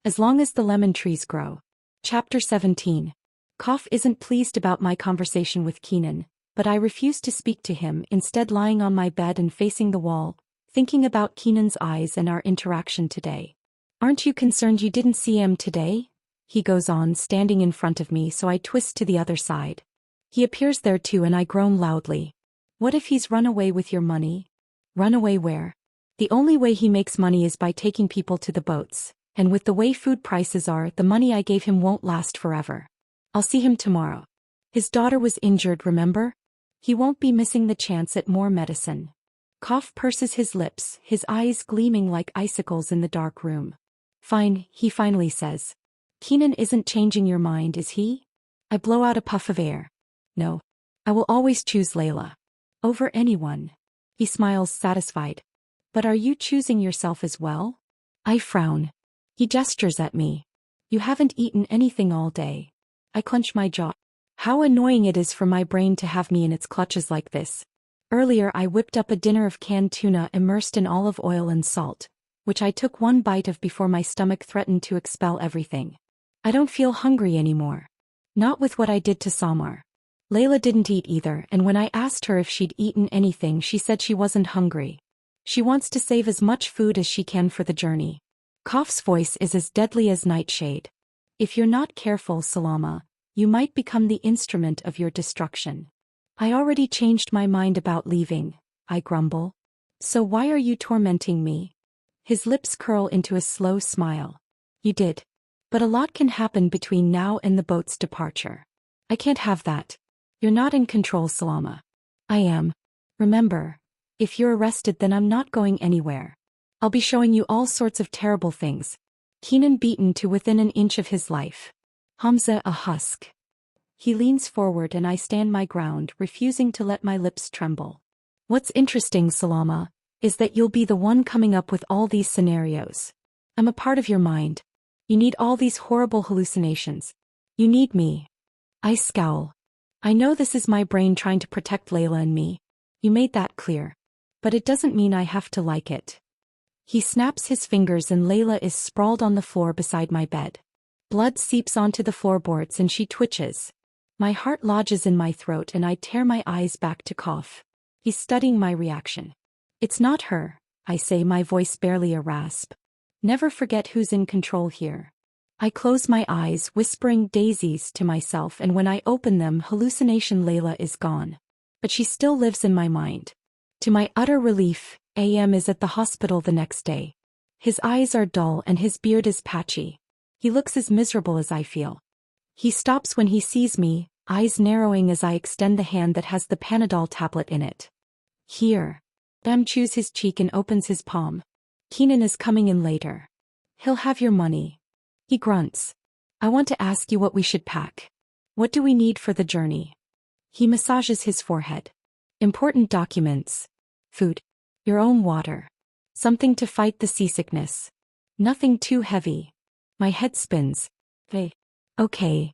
as long as the lemon trees grow. Chapter 17. Katouh isn't pleased about my conversation with Kenan, but I refuse to speak to him, instead lying on my bed and facing the wall, thinking about Kenan's eyes and our interaction today. Aren't you concerned you didn't see him today? He goes on, standing in front of me, so I twist to the other side. He appears there too and I groan loudly. What if he's run away with your money? Run away where? The only way he makes money is by taking people to the boats, and with the way food prices are, the money I gave him won't last forever. I'll see him tomorrow. His daughter was injured, remember? He won't be missing the chance at more medicine. Katouh purses his lips, his eyes gleaming like icicles in the dark room. Fine, he finally says. Kenan isn't changing your mind, is he? I blow out a puff of air. No. I will always choose Layla. Over anyone. He smiles, satisfied. But are you choosing yourself as well? I frown. He gestures at me. You haven't eaten anything all day. I clench my jaw. How annoying it is for my brain to have me in its clutches like this. Earlier I whipped up a dinner of canned tuna immersed in olive oil and salt, which I took one bite of before my stomach threatened to expel everything. I don't feel hungry anymore. Not with what I did to Samar. Layla didn't eat either, and when I asked her if she'd eaten anything, she said she wasn't hungry. She wants to save as much food as she can for the journey. Katouh's voice is as deadly as nightshade. If you're not careful, Salama, you might become the instrument of your destruction. I already changed my mind about leaving, I grumble. So why are you tormenting me? His lips curl into a slow smile. You did. But a lot can happen between now and the boat's departure. I can't have that. You're not in control, Salama. I am. Remember, if you're arrested, then I'm not going anywhere. I'll be showing you all sorts of terrible things. Kenan beaten to within an inch of his life. Hamza a husk. He leans forward and I stand my ground, refusing to let my lips tremble. What's interesting, Salama, is that you'll be the one coming up with all these scenarios. I'm a part of your mind. You need all these horrible hallucinations. You need me. I scowl. I know this is my brain trying to protect Layla and me. You made that clear. But it doesn't mean I have to like it. He snaps his fingers and Layla is sprawled on the floor beside my bed. Blood seeps onto the floorboards and she twitches. My heart lodges in my throat and I tear my eyes back to Katouh. He's studying my reaction. It's not her, I say, my voice barely a rasp. Never forget who's in control here. I close my eyes, whispering daisies to myself, and when I open them, hallucination Layla is gone. But she still lives in my mind. To my utter relief, AM is at the hospital the next day. His eyes are dull and his beard is patchy. He looks as miserable as I feel. He stops when he sees me, eyes narrowing as I extend the hand that has the Panadol tablet in it. Here. Bam chews his cheek and opens his palm. Kenan is coming in later. He'll have your money. He grunts. I want to ask you what we should pack. What do we need for the journey? He massages his forehead. Important documents. Food. Your own water. Something to fight the seasickness. Nothing too heavy. My head spins. Hey. Okay.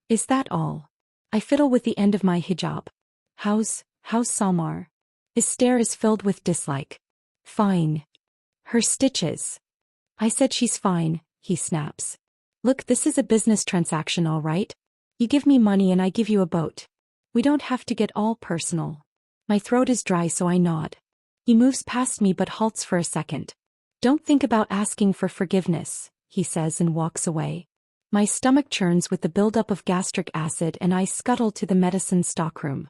Is that all? I fiddle with the end of my hijab. How's Samar? His stare is filled with dislike. Fine. Her stitches. I said she's fine, he snaps. Look, this is a business transaction, all right? You give me money and I give you a boat. We don't have to get all personal. My throat is dry, so I nod. He moves past me but halts for a second. Don't think about asking for forgiveness, he says and walks away. My stomach churns with the buildup of gastric acid and I scuttle to the medicine stockroom.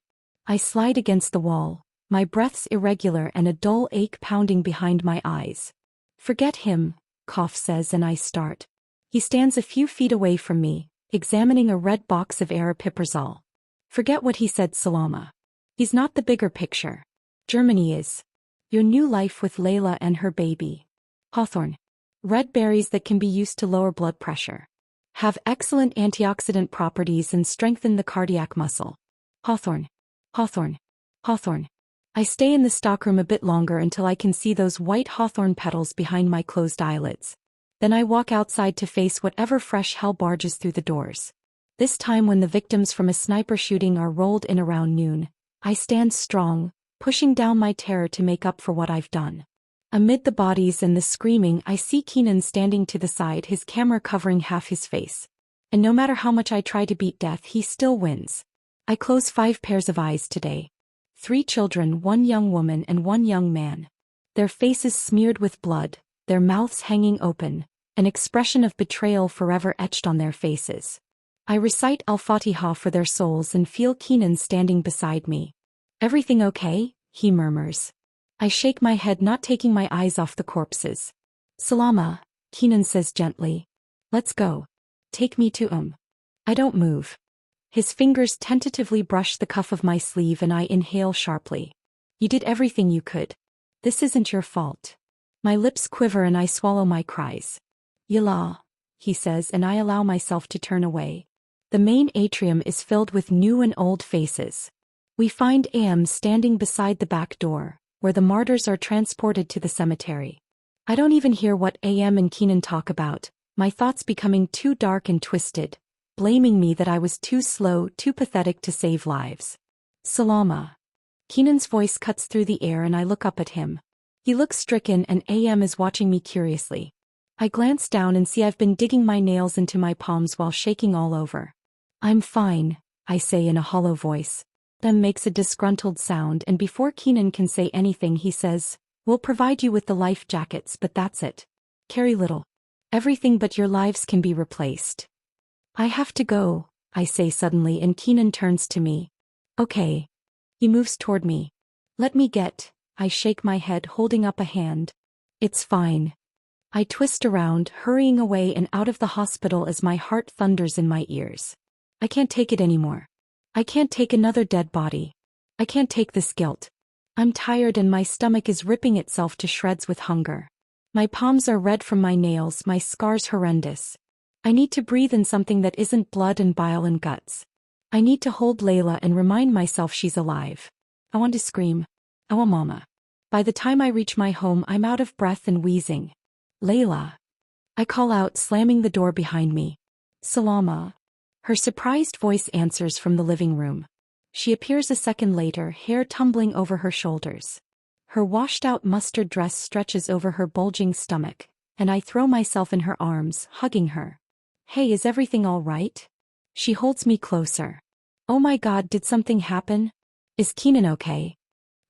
I slide against the wall, my breaths irregular and a dull ache pounding behind my eyes. Forget him, Katouh says, and I start. He stands a few feet away from me, examining a red box of aripiprazole. Forget what he said, Salama. He's not the bigger picture. Germany is. Your new life with Layla and her baby. Hawthorn. Red berries that can be used to lower blood pressure. Have excellent antioxidant properties and strengthen the cardiac muscle. Hawthorn. Hawthorn. Hawthorn. I stay in the stockroom a bit longer until I can see those white hawthorn petals behind my closed eyelids. Then I walk outside to face whatever fresh hell barges through the doors. This time, when the victims from a sniper shooting are rolled in around noon, I stand strong, pushing down my terror to make up for what I've done. Amid the bodies and the screaming, I see Keenan standing to the side, his camera covering half his face. And no matter how much I try to beat death, he still wins. I close 5 pairs of eyes today. 3 children, 1 young woman and 1 young man. Their faces smeared with blood, their mouths hanging open, an expression of betrayal forever etched on their faces. I recite Al-Fatiha for their souls and feel Keenan standing beside me. "Everything okay?" he murmurs. I shake my head, not taking my eyes off the corpses. "Salama," Keenan says gently. "Let's go. Take me to I don't move. His fingers tentatively brush the cuff of my sleeve and I inhale sharply. "You did everything you could. This isn't your fault." My lips quiver and I swallow my cries. "Yallah," he says, and I allow myself to turn away. The main atrium is filled with new and old faces. We find AM standing beside the back door, where the martyrs are transported to the cemetery. I don't even hear what AM and Keenan talk about, my thoughts becoming too dark and twisted, blaming me that I was too slow, too pathetic to save lives. "Salama." Keenan's voice cuts through the air and I look up at him. He looks stricken and AM is watching me curiously. I glance down and see I've been digging my nails into my palms while shaking all over. "I'm fine," I say in a hollow voice. Then makes a disgruntled sound, and before Keenan can say anything he says, "We'll provide you with the life jackets, but that's it. Carry little. Everything but your lives can be replaced." "I have to go," I say suddenly, and Keenan turns to me. "Okay." He moves toward me. "Let me get," I shake my head, holding up a hand. "It's fine." I twist around, hurrying away and out of the hospital as my heart thunders in my ears. I can't take it anymore. I can't take another dead body. I can't take this guilt. I'm tired and my stomach is ripping itself to shreds with hunger. My palms are red from my nails, my scars horrendous. I need to breathe in something that isn't blood and bile and guts. I need to hold Layla and remind myself she's alive. I want to scream. I want mama. By the time I reach my home, I'm out of breath and wheezing. "Layla." I call out, slamming the door behind me. "Salama." Her surprised voice answers from the living room. She appears a second later, hair tumbling over her shoulders. Her washed-out mustard dress stretches over her bulging stomach, and I throw myself in her arms, hugging her. "Hey, is everything all right?" She holds me closer. "Oh my God, did something happen? Is Keenan okay?"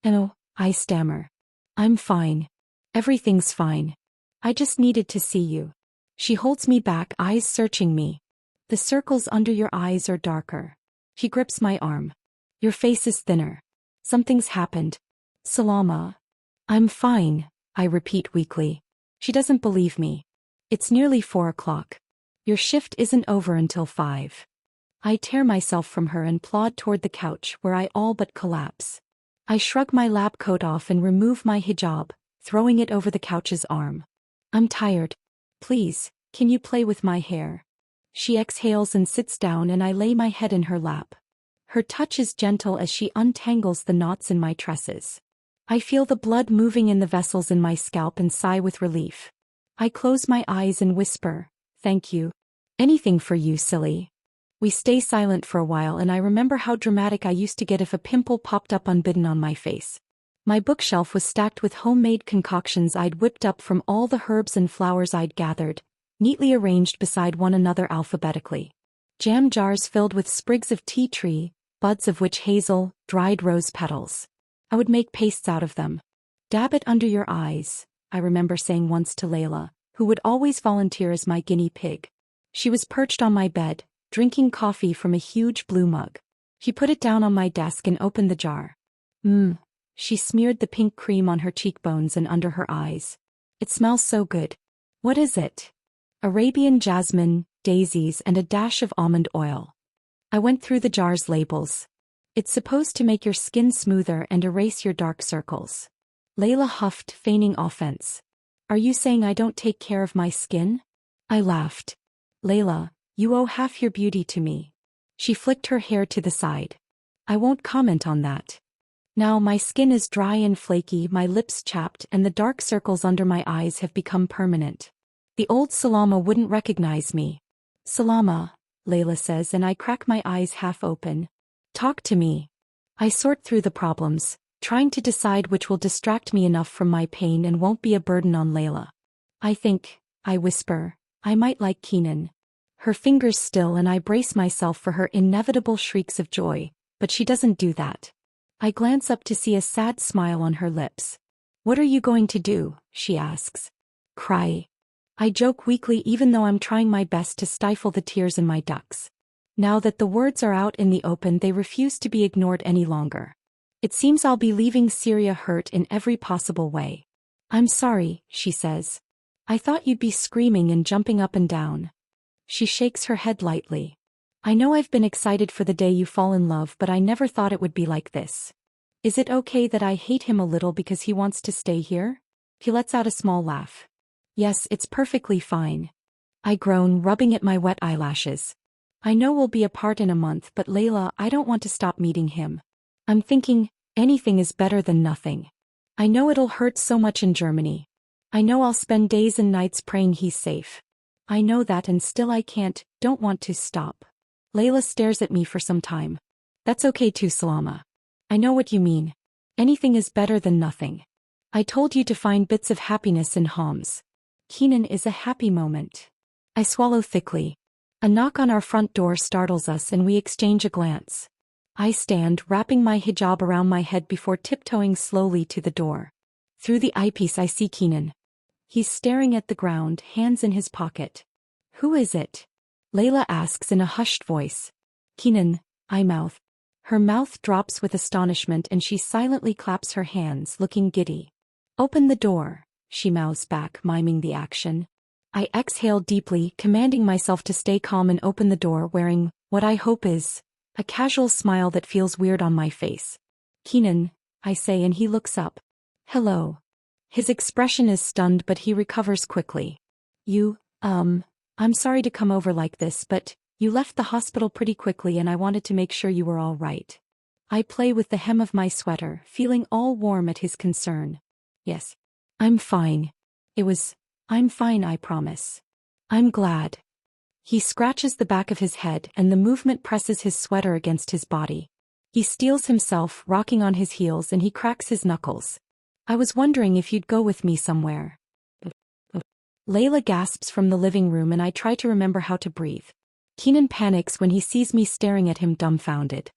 "No," I stammer. "I'm fine. Everything's fine. I just needed to see you." She holds me back, eyes searching me. "The circles under your eyes are darker." She grips my arm. "Your face is thinner. Something's happened." "Salama." "I'm fine," I repeat weakly. She doesn't believe me. "It's nearly 4 o'clock. Your shift isn't over until 5. I tear myself from her and plod toward the couch where I all but collapse. I shrug my lab coat off and remove my hijab, throwing it over the couch's arm. "I'm tired. Please, can you play with my hair?" She exhales and sits down and I lay my head in her lap. Her touch is gentle as she untangles the knots in my tresses. I feel the blood moving in the vessels in my scalp and sigh with relief. I close my eyes and whisper, "Thank you. Anything for you, silly." We stay silent for a while and I remember how dramatic I used to get if a pimple popped up unbidden on my face. My bookshelf was stacked with homemade concoctions I'd whipped up from all the herbs and flowers I'd gathered, neatly arranged beside one another alphabetically. Jam jars filled with sprigs of tea tree, buds of witch hazel, dried rose petals. I would make pastes out of them. "Dab it under your eyes," I remember saying once to Layla, who would always volunteer as my guinea pig. She was perched on my bed, drinking coffee from a huge blue mug. She put it down on my desk and opened the jar. She smeared the pink cream on her cheekbones and under her eyes. "It smells so good." "What is it?" "Arabian jasmine, daisies and a dash of almond oil." I went through the jar's labels. "It's supposed to make your skin smoother and erase your dark circles." Layla huffed, feigning offense. "Are you saying I don't take care of my skin?" I laughed. "Layla, you owe half your beauty to me." She flicked her hair to the side. "I won't comment on that. Now my skin is dry and flaky, my lips chapped, and the dark circles under my eyes have become permanent. The old Salama wouldn't recognize me." "Salama," Layla says, and I crack my eyes half open. "Talk to me." I sort through the problems, trying to decide which will distract me enough from my pain and won't be a burden on Layla. I whisper, I might like Keenan. Her fingers still and I brace myself for her inevitable shrieks of joy, but she doesn't do that. I glance up to see a sad smile on her lips. What are you going to do? She asks. Cry. I joke weakly even though I'm trying my best to stifle the tears in my ducts. Now that the words are out in the open, they refuse to be ignored any longer. It seems I'll be leaving Syria hurt in every possible way. I'm sorry, she says. I thought you'd be screaming and jumping up and down. She shakes her head lightly. I know I've been excited for the day you fall in love, but I never thought it would be like this. Is it okay that I hate him a little because he wants to stay here? He lets out a small laugh. Yes, it's perfectly fine. I groan, rubbing at my wet eyelashes. I know we'll be apart in a month, but Layla, I don't want to stop meeting him. I'm thinking, anything is better than nothing. I know it'll hurt so much in Germany. I know I'll spend days and nights praying he's safe. I know that and still I don't want to stop. Layla stares at me for some time. That's okay too, Salama. I know what you mean. Anything is better than nothing. I told you to find bits of happiness in Homs. Keenan is a happy moment. I swallow thickly. A knock on our front door startles us and we exchange a glance. I stand, wrapping my hijab around my head before tiptoeing slowly to the door. Through the eyepiece I see Keenan. He's staring at the ground, hands in his pocket. Who is it? Layla asks in a hushed voice. Keenan, I mouth. Her mouth drops with astonishment and she silently claps her hands, looking giddy. Open the door, she mouths back, miming the action. I exhale deeply, commanding myself to stay calm and open the door, wearing what I hope is a casual smile that feels weird on my face. Keenan, I say, and he looks up. Hello. His expression is stunned, but he recovers quickly. I'm sorry to come over like this, but you left the hospital pretty quickly and I wanted to make sure you were all right. I play with the hem of my sweater, feeling all warm at his concern. Yes. I'm fine. I'm fine, I promise. I'm glad. He scratches the back of his head and the movement presses his sweater against his body. He steels himself, rocking on his heels, and he cracks his knuckles. I was wondering if you'd go with me somewhere. Layla gasps from the living room and I try to remember how to breathe. Keenan panics when he sees me staring at him dumbfounded.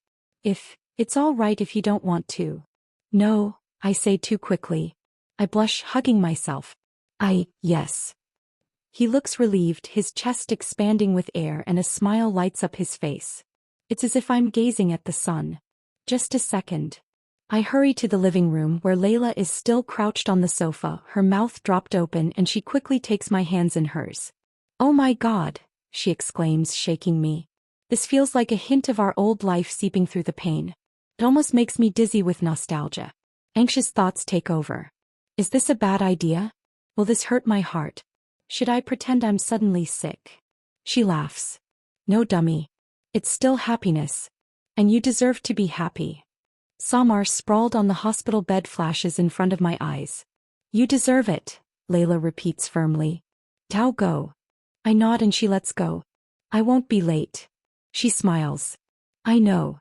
It's all right if you don't want to. No, I say too quickly. I blush, hugging myself. Yes. He looks relieved, his chest expanding with air and a smile lights up his face. It's as if I'm gazing at the sun. Just a second. I hurry to the living room where Layla is still crouched on the sofa, her mouth dropped open, and she quickly takes my hands in hers. Oh my God, she exclaims, shaking me. This feels like a hint of our old life seeping through the pain. It almost makes me dizzy with nostalgia. Anxious thoughts take over. Is this a bad idea? Will this hurt my heart? Should I pretend I'm suddenly sick? She laughs. No, dummy. It's still happiness. And you deserve to be happy. Samar sprawled on the hospital bed flashes in front of my eyes. You deserve it, Layla repeats firmly. Now go. I nod and she lets go. I won't be late. She smiles. I know.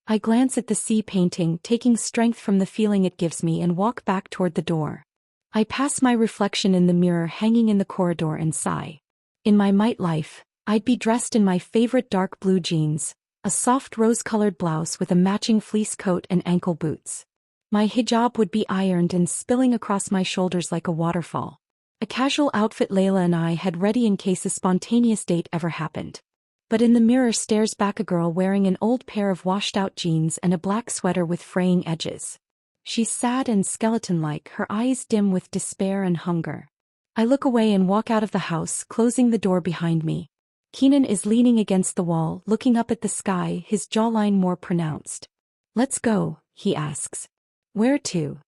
I glance at the sea painting, taking strength from the feeling it gives me, and walk back toward the door. I pass my reflection in the mirror hanging in the corridor and sigh. In my might life, I'd be dressed in my favorite dark blue jeans, a soft rose-colored blouse with a matching fleece coat and ankle boots. My hijab would be ironed and spilling across my shoulders like a waterfall. A casual outfit Layla and I had ready in case a spontaneous date ever happened. But in the mirror stares back a girl wearing an old pair of washed-out jeans and a black sweater with fraying edges. She's sad and skeleton-like, her eyes dim with despair and hunger. I look away and walk out of the house, closing the door behind me. Keenan is leaning against the wall, looking up at the sky, his jawline more pronounced. Let's go, he asks. Where to?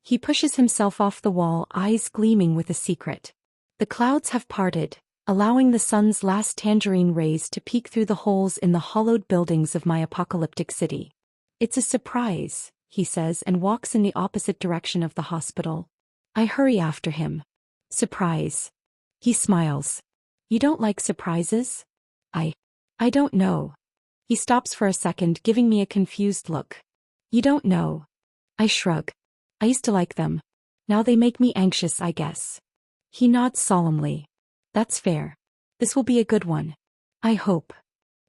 He pushes himself off the wall, eyes gleaming with a secret. The clouds have parted, allowing the sun's last tangerine rays to peek through the holes in the hollowed buildings of my apocalyptic city. It's a surprise, he says, and walks in the opposite direction of the hospital. I hurry after him. Surprise. He smiles. You don't like surprises? I don't know. He stops for a second, giving me a confused look. You don't know. I shrug. I used to like them. Now they make me anxious, I guess. He nods solemnly. That's fair. This will be a good one. I hope.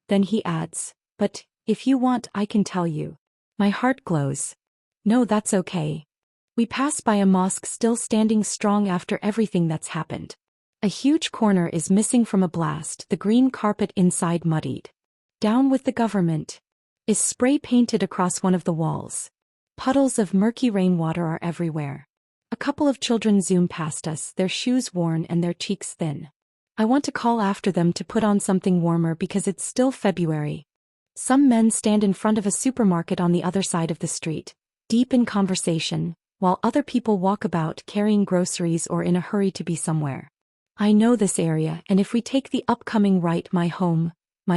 Then he adds, but, if you want, I can tell you. My heart glows. No, that's okay. We pass by a mosque still standing strong after everything that's happened. A huge corner is missing from a blast, the green carpet inside muddied. Down with the government is spray painted across one of the walls. Puddles of murky rainwater are everywhere. A couple of children zoom past us, their shoes worn and their cheeks thin. I want to call after them to put on something warmer because it's still February. Some men stand in front of a supermarket on the other side of the street, deep in conversation, while other people walk about carrying groceries or in a hurry to be somewhere. I know this area, and if we take the upcoming right, my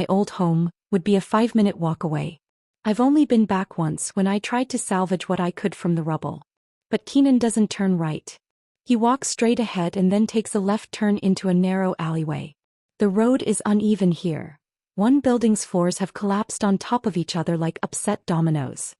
old home, would be a 5-minute walk away. I've only been back once when I tried to salvage what I could from the rubble. But Keenan doesn't turn right. He walks straight ahead and then takes a left turn into a narrow alleyway. The road is uneven here. One building's floors have collapsed on top of each other like upset dominoes.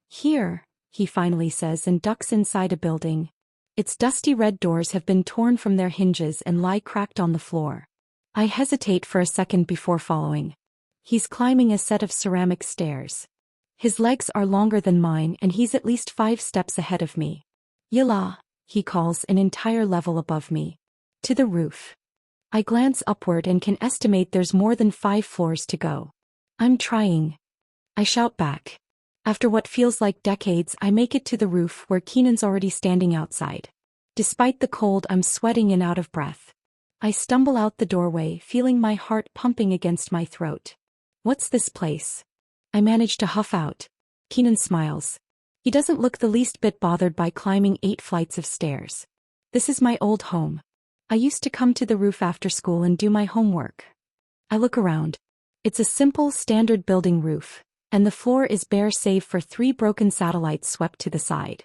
Here, he finally says and ducks inside a building. Its dusty red doors have been torn from their hinges and lie cracked on the floor. I hesitate for a second before following. He's climbing a set of ceramic stairs. His legs are longer than mine and he's at least 5 steps ahead of me. Yalla, he calls an entire level above me. To the roof. I glance upward and can estimate there's more than 5 floors to go. I'm trying. I shout back. After what feels like decades, I make it to the roof where Keenan's already standing outside. Despite the cold, I'm sweating and out of breath. I stumble out the doorway, feeling my heart pumping against my throat. What's this place? I manage to huff out. Keenan smiles. He doesn't look the least bit bothered by climbing 8 flights of stairs. This is my old home. I used to come to the roof after school and do my homework. I look around. It's a simple, standard building roof, and the floor is bare save for 3 broken satellites swept to the side.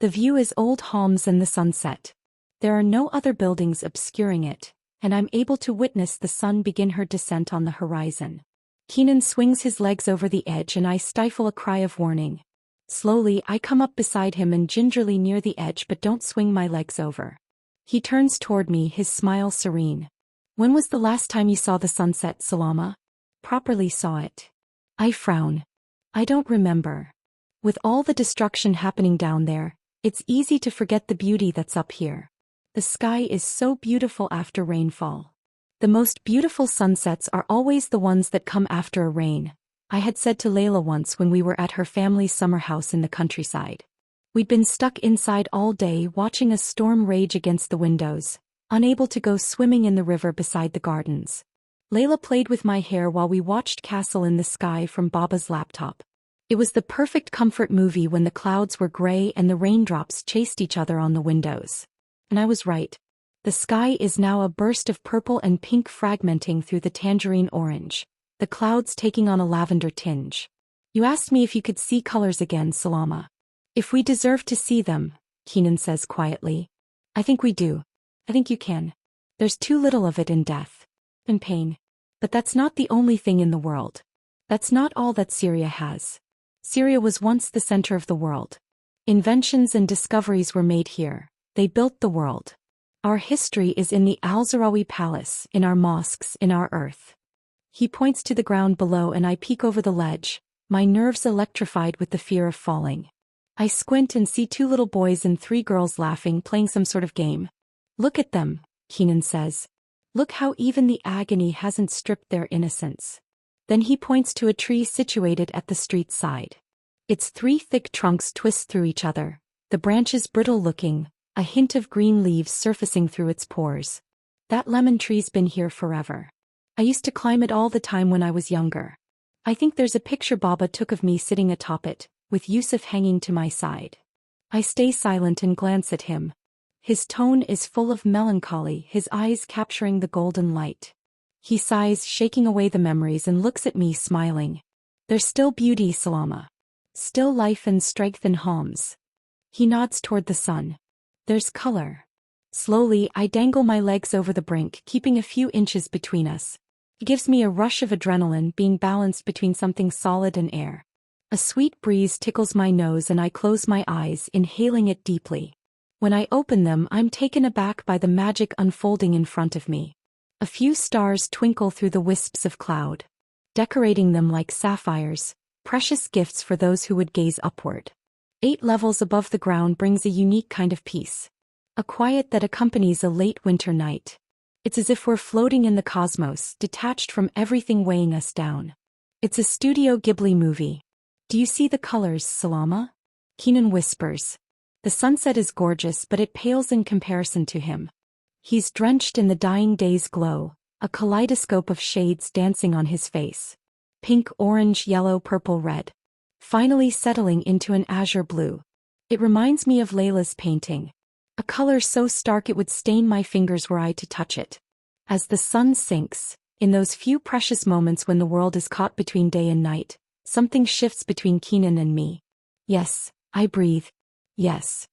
The view is old homes and the sunset. There are no other buildings obscuring it, and I'm able to witness the sun begin her descent on the horizon. Keenan swings his legs over the edge and I stifle a cry of warning. Slowly, I come up beside him and gingerly near the edge but don't swing my legs over. He turns toward me, his smile serene. When was the last time you saw the sunset, Salama? Properly saw it. I frown. I don't remember. With all the destruction happening down there, it's easy to forget the beauty that's up here. The sky is so beautiful after rainfall. The most beautiful sunsets are always the ones that come after a rain, I had said to Layla once when we were at her family's summer house in the countryside. We'd been stuck inside all day watching a storm rage against the windows, unable to go swimming in the river beside the gardens. Layla played with my hair while we watched Castle in the Sky from Baba's laptop. It was the perfect comfort movie when the clouds were gray and the raindrops chased each other on the windows. And I was right. The sky is now a burst of purple and pink fragmenting through the tangerine orange, the clouds taking on a lavender tinge. You asked me if you could see colors again, Salama. If we deserve to see them, Keenan says quietly. I think we do. I think you can. There's too little of it in death and pain. But that's not the only thing in the world. That's not all that Syria has. Syria was once the center of the world. Inventions and discoveries were made here. They built the world. Our history is in the Al-Zarawi Palace, in our mosques, in our earth. He points to the ground below and I peek over the ledge, my nerves electrified with the fear of falling. I squint and see 2 little boys and 3 girls laughing, playing some sort of game. Look at them, Keenan says. Look how even the agony hasn't stripped their innocence. Then he points to a tree situated at the street side. Its 3 thick trunks twist through each other, the branches brittle-looking, a hint of green leaves surfacing through its pores. That lemon tree's been here forever. I used to climb it all the time when I was younger. I think there's a picture Baba took of me sitting atop it, with Yusuf hanging to my side. I stay silent and glance at him. His tone is full of melancholy, his eyes capturing the golden light. He sighs, shaking away the memories, and looks at me smiling. There's still beauty, Salama. Still life and strength in homes. He nods toward the sun. There's color. Slowly, I dangle my legs over the brink, keeping a few inches between us. It gives me a rush of adrenaline, being balanced between something solid and air. A sweet breeze tickles my nose and I close my eyes, inhaling it deeply. When I open them, I'm taken aback by the magic unfolding in front of me. A few stars twinkle through the wisps of cloud, decorating them like sapphires, precious gifts for those who would gaze upward. 8 levels above the ground brings a unique kind of peace. A quiet that accompanies a late winter night. It's as if we're floating in the cosmos, detached from everything weighing us down. It's a Studio Ghibli movie. Do you see the colors, Salama? Keenan whispers. The sunset is gorgeous, but it pales in comparison to him. He's drenched in the dying day's glow, a kaleidoscope of shades dancing on his face. Pink, orange, yellow, purple, red. Finally settling into an azure blue. It reminds me of Layla's painting. A color so stark it would stain my fingers were I to touch it. As the sun sinks, in those few precious moments when the world is caught between day and night, something shifts between Keenan and me. Yes, I breathe. Yes,